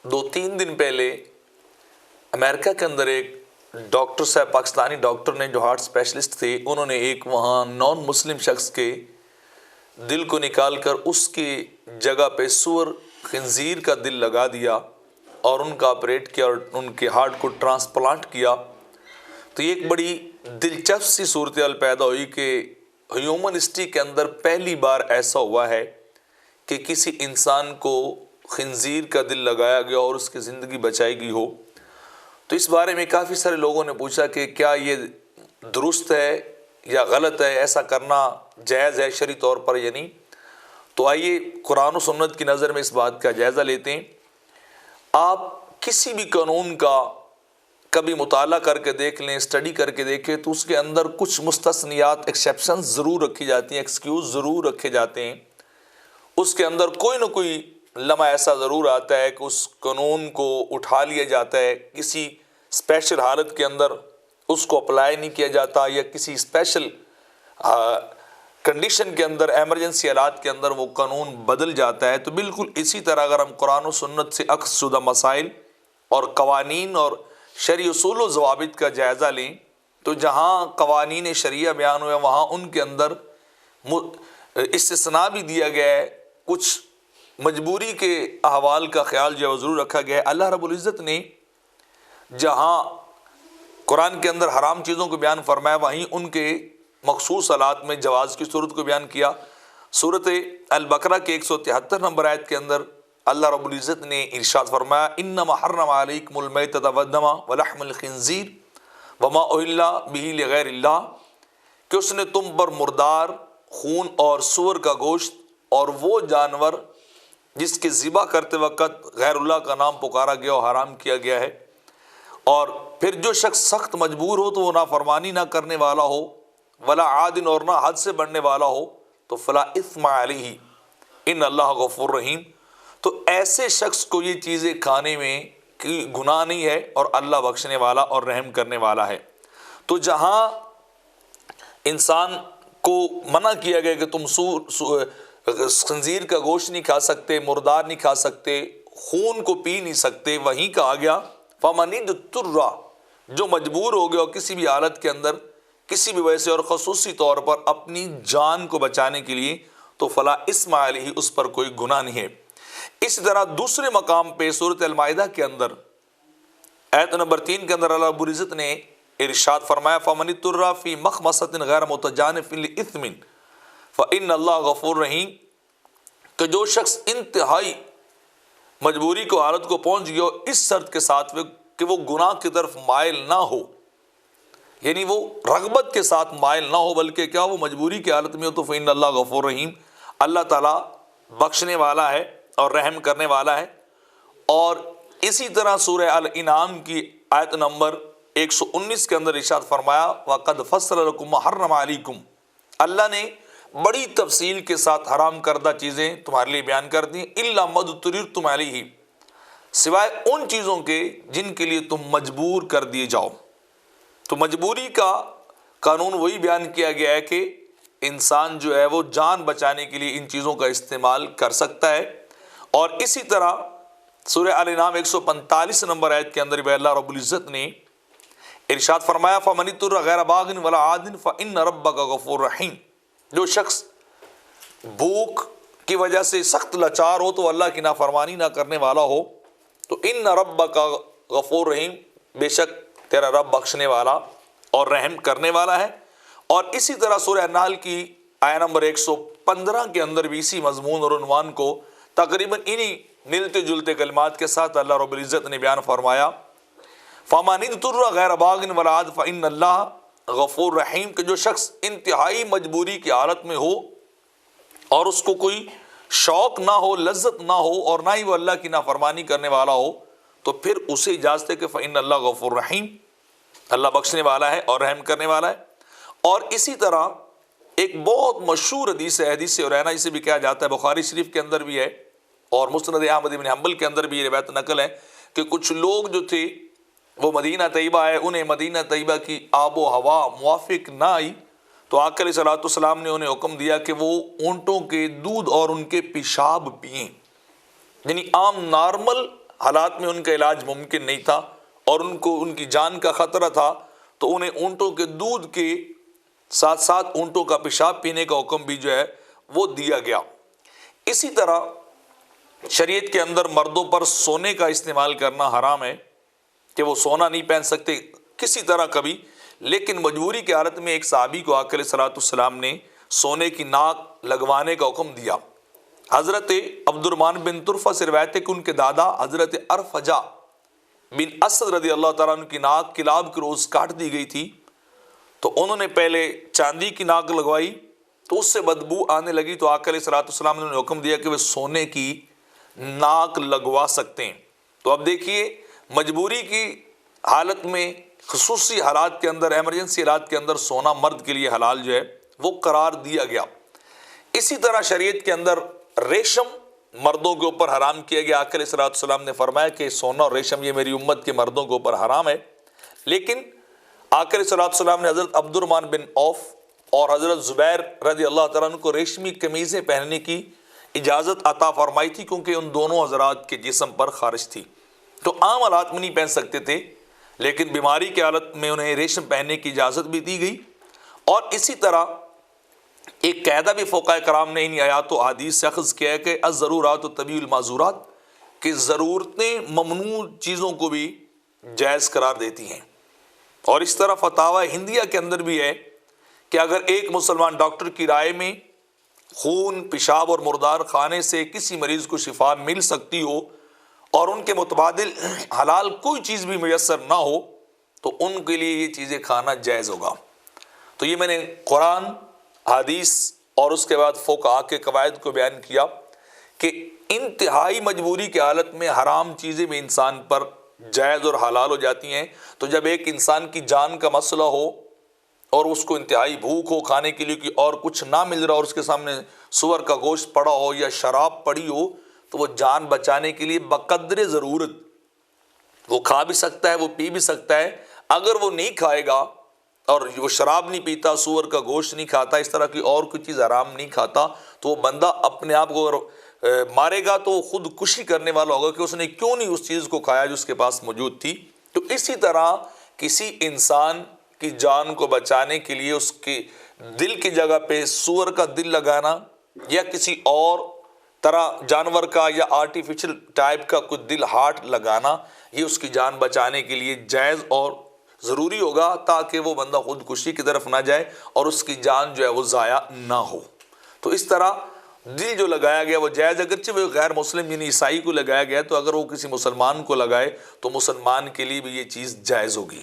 2-3 دن پہلے امریکہ کے اندر ایک ڈاکٹر صاحب، پاکستانی ڈاکٹر نے جو ہارٹ اسپیشلسٹ تھے، انہوں نے ایک وہاں نان مسلم شخص کے دل کو نکال کر اس کی جگہ پہ سور خنزیر کا دل لگا دیا اور ان کا آپریٹ کیا اور ان کے ہارٹ کو ٹرانسپلانٹ کیا۔ تو یہ ایک بڑی دلچسپ سی صورتحال پیدا ہوئی کہ ہیومن ہسٹری کے اندر پہلی بار ایسا ہوا ہے کہ کسی انسان کو خنزیر کا دل لگایا گیا اور اس کی زندگی بچائی گئی ہو۔ تو اس بارے میں کافی سارے لوگوں نے پوچھا کہ کیا یہ درست ہے یا غلط ہے، ایسا کرنا جائز ہے شرعی طور پر یا نہیں؟ تو آئیے قرآن و سنت کی نظر میں اس بات کا جائزہ لیتے ہیں۔ آپ کسی بھی قانون کا کبھی مطالعہ کر کے دیکھ لیں، اسٹڈی کر کے دیکھیں، تو اس کے اندر کچھ مستثنیات، ایکسیپشنز ضرور رکھی جاتی ہیں، ایکسکیوز ضرور رکھے جاتے ہیں۔ اس کے اندر کوئی نہ کوئی لمحہ ایسا ضرور آتا ہے کہ اس قانون کو اٹھا لیا جاتا ہے، کسی اسپیشل حالت کے اندر اس کو اپلائی نہیں کیا جاتا، یا کسی اسپیشل کنڈیشن کے اندر، ایمرجنسی حالات کے اندر وہ قانون بدل جاتا ہے۔ تو بالکل اسی طرح اگر ہم قرآن و سنت سے اخذ شدہ مسائل اور قوانین اور شرعی اصول و ضوابط کا جائزہ لیں، تو جہاں قوانین شرعیہ بیان ہوئے وہاں ان کے اندر استثناء بھی دیا گیا ہے، کچھ مجبوری کے احوال کا خیال جو ہے ضرور رکھا گیا ہے۔ اللہ رب العزت نے جہاں قرآن کے اندر حرام چیزوں کو بیان فرمایا، وہیں ان کے مخصوص حالات میں جواز کی صورت کو بیان کیا۔ سورۃ البقرہ کے 173 نمبر آیت کے اندر اللہ رب العزت نے ارشاد فرمایا، انما حرم علیکم المیتۃ والدم ولحم الخنزیر وما اہل بہ لغیر اللہ، کہ اس نے تم پر مردار، خون اور سور کا گوشت اور وہ جانور جس کے ذبح کرتے وقت غیر اللہ کا نام پکارا گیا اور حرام کیا گیا ہے۔ اور پھر جو شخص سخت مجبور ہو تو وہ نافرمانی نہ کرنے والا ہو، ولا عادن، اور نہ حد سے بڑھنے والا ہو، تو فلا اثم علیہ ان اللہ غفور رحیم، تو ایسے شخص کو یہ چیزیں کھانے میں کوئی گناہ نہیں ہے اور اللہ بخشنے والا اور رحم کرنے والا ہے۔ تو جہاں انسان کو منع کیا گیا کہ تم خنزیر کا گوشت نہیں کھا سکتے، مردار نہیں کھا سکتے، خون کو پی نہیں سکتے، وہیں کہا گیا فَمَنِ اضْطُرَّ، جو مجبور ہو گیا کسی بھی حالت کے اندر، کسی بھی وجہ سے، اور خصوصی طور پر اپنی جان کو بچانے کے لیے، تو فلا اسم علیہ، اس پر کوئی گناہ نہیں ہے۔ اسی طرح دوسرے مقام پہ سورۃ المائدہ کے اندر آیت نمبر 3 کے اندر اللہ رب العزت نے ارشاد فرمایا فَمَنِ اضْطُرَّ فِي مَخْمَصَةٍ غَيْرَ مُتَجَانِفٍ لِإِثْمٍ فَإِنَّ اللَّهَ غَفُورٌ رَحِيمٌ، کہ جو شخص انتہائی مجبوری کو حالت کو پہنچ گیا اس شرط کے ساتھ کہ وہ گناہ کی طرف مائل نہ ہو، یعنی وہ رغبت کے ساتھ مائل نہ ہو بلکہ کیا وہ مجبوری کی حالت میں ہو، تو فإن اللہ غفور رحیم، اللہ تعالیٰ بخشنے والا ہے اور رحم کرنے والا ہے۔ اور اسی طرح سورہ الانعام کی آیت نمبر 119 کے اندر ارشاد فرمایا وَقَدْ فَصَّلَ لَكُمْ وَحَرَّمَ عَلَيْكُمْ، اللہ نے بڑی تفصیل کے ساتھ حرام کردہ چیزیں تمہارے لیے بیان کر دیں، إِلَّا مَا اضْطُرِرْتُمْ عَلَيْهِ، سوائے ان چیزوں کے جن کے لیے تم مجبور کر دیے جاؤ۔ تو مجبوری کا قانون وہی بیان کیا گیا ہے کہ انسان جو ہے وہ جان بچانے کے لیے ان چیزوں کا استعمال کر سکتا ہے۔ اور اسی طرح سورہ الانعام 145 نمبر آیت کے اندر بھی اللہ رب العزت نے ارشاد فرمایا فَمَنِ اضْطُرَّ غَيْرَ بَاغٍ وَلَا عَادٍ فَإِنَّ رَبَّكَ غَفُورٌ رَحِيمٌ، جو شخص بھوک کی وجہ سے سخت لاچار ہو تو اللہ کی نافرمانی نہ کرنے والا ہو، تو ان ربک غفور رحیم، بے شک تیرا رب بخشنے والا اور رحم کرنے والا ہے۔ اور اسی طرح سورہ النحل کی آیت نمبر 115 کے اندر بھی اسی مضمون اور عنوان کو تقریباً انہی ملتے جلتے کلمات کے ساتھ اللہ رب العزت نے بیان فرمایا فَمَنِ اضْطُرَّ غَيْرَ بَاغٍ وَلَا عَادٍ فَإِنَّ اللَّهَ غفور رحیم، کہ جو شخص انتہائی مجبوری کی حالت میں ہو اور اس کو کوئی شوق نہ ہو، لذت نہ ہو، اور نہ ہی وہ اللہ کی نافرمانی کرنے والا ہو، تو پھر اسے اجازت ہے کہ فإن اللہ غفور رحیم، اللہ بخشنے والا ہے اور رحم کرنے والا ہے۔ اور اسی طرح ایک بہت مشہور حدیث ہے، حدیث رینا اسے بھی کہا جاتا ہے، بخاری شریف کے اندر بھی ہے اور مسند احمد بن حنبل کے اندر بھی یہ روایت نقل ہے کہ کچھ لوگ جو تھے وہ مدینہ طیبہ آئے، انہیں مدینہ طیبہ کی آب و ہوا موافق نہ آئی، تو آقا علیہ الصلوۃ والسلام نے انہیں حکم دیا کہ وہ اونٹوں کے دودھ اور ان کے پیشاب پئیں، یعنی عام نارمل حالات میں ان کا علاج ممکن نہیں تھا اور ان کو ان کی جان کا خطرہ تھا تو انہیں اونٹوں کے دودھ کے ساتھ ساتھ اونٹوں کا پیشاب پینے کا حکم بھی جو ہے وہ دیا گیا۔ اسی طرح شریعت کے اندر مردوں پر سونے کا استعمال کرنا حرام ہے کہ وہ سونا نہیں پہن سکتے کسی طرح کبھی، لیکن مجبوری کی حالت میں ایک صحابی کو آقا علیہ الصلوۃ والسلام نے سونے کی ناک لگوانے کا حکم دیا۔ حضرت عبد الرحمن بن طرفہ سے روایت ہے کہ ان کے دادا حضرت ارفجا بن اسد رضی اللہ تعالیٰ عنہ کی ناک کلاب کے روز کاٹ دی گئی تھی، تو انہوں نے پہلے چاندی کی ناک لگوائی تو اس سے بدبو آنے لگی، تو آقا علیہ الصلوۃ والسلام نے انہیں حکم دیا کہ وہ سونے کی ناک لگوا سکتے ہیں۔ تو اب دیکھیے مجبوری کی حالت میں، خصوصی حالات کے اندر، ایمرجنسی حالات کے اندر سونا مرد کے لیے حلال جو ہے وہ قرار دیا گیا۔ اسی طرح شریعت کے اندر ریشم مردوں کے اوپر حرام کیا گیا۔ آقا علیہ الصلوۃ والسلام نے فرمایا کہ سونا اور ریشم یہ میری امت کے مردوں کے اوپر حرام ہے، لیکن آقا علیہ الصلوۃ والسلام نے حضرت عبد الرحمن بن عوف اور حضرت زبیر رضی اللہ تعالیٰ عنہ کو ریشمی قمیضیں پہننے کی اجازت عطا فرمائی تھی، کیونکہ ان دونوں حضرات کے جسم پر خارش تھی، تو عام حالات میں نہیں پہن سکتے تھے، لیکن بیماری کی حالت میں انہیں ریشم پہننے کی اجازت بھی دی گئی۔ اور اسی طرح ایک قاعدہ بھی فقہاء کرام نے ان آیات و احادیث سے اخذ کیا ہے کہ الضرورات تبیح المعذورات، کہ ضرورتیں ممنوع چیزوں کو بھی جائز قرار دیتی ہیں۔ اور اس طرح فتاوی ہندیہ کے اندر بھی ہے کہ اگر ایک مسلمان ڈاکٹر کی رائے میں خون، پیشاب اور مردار خانے سے کسی مریض کو شفا مل سکتی ہو اور ان کے متبادل حلال کوئی چیز بھی میسر نہ ہو تو ان کے لیے یہ چیزیں کھانا جائز ہوگا۔ تو یہ میں نے قرآن، حدیث اور اس کے بعد فقہاء کے قواعد کو بیان کیا کہ انتہائی مجبوری کی حالت میں حرام چیزیں بھی انسان پر جائز اور حلال ہو جاتی ہیں۔ تو جب ایک انسان کی جان کا مسئلہ ہو اور اس کو انتہائی بھوک ہو، کھانے کے لیے کہ اور کچھ نہ مل رہا اور اس کے سامنے سور کا گوشت پڑا ہو یا شراب پڑی ہو، تو وہ جان بچانے کے لیے بقدر ضرورت وہ کھا بھی سکتا ہے، وہ پی بھی سکتا ہے۔ اگر وہ نہیں کھائے گا اور وہ شراب نہیں پیتا، سور کا گوشت نہیں کھاتا، اس طرح کی اور کوئی چیز حرام نہیں کھاتا، تو وہ بندہ اپنے آپ کو مارے گا تو خود کشی کرنے والا ہوگا کہ اس نے کیوں نہیں اس چیز کو کھایا جو اس کے پاس موجود تھی۔ تو اسی طرح کسی انسان کی جان کو بچانے کے لیے اس کے دل کی جگہ پہ سور کا دل لگانا یا کسی اور طرح جانور کا یا آرٹیفیشل ٹائپ کا کوئی دل ہارٹ لگانا، یہ اس کی جان بچانے کے لیے جائز اور ضروری ہوگا، تاکہ وہ بندہ خودکشی کی طرف نہ جائے اور اس کی جان جو ہے وہ ضائع نہ ہو۔ تو اس طرح دل جو لگایا گیا وہ جائز، اگرچہ وہ غیر مسلم یعنی عیسائی کو لگایا گیا، تو اگر وہ کسی مسلمان کو لگائے تو مسلمان کے لیے بھی یہ چیز جائز ہوگی۔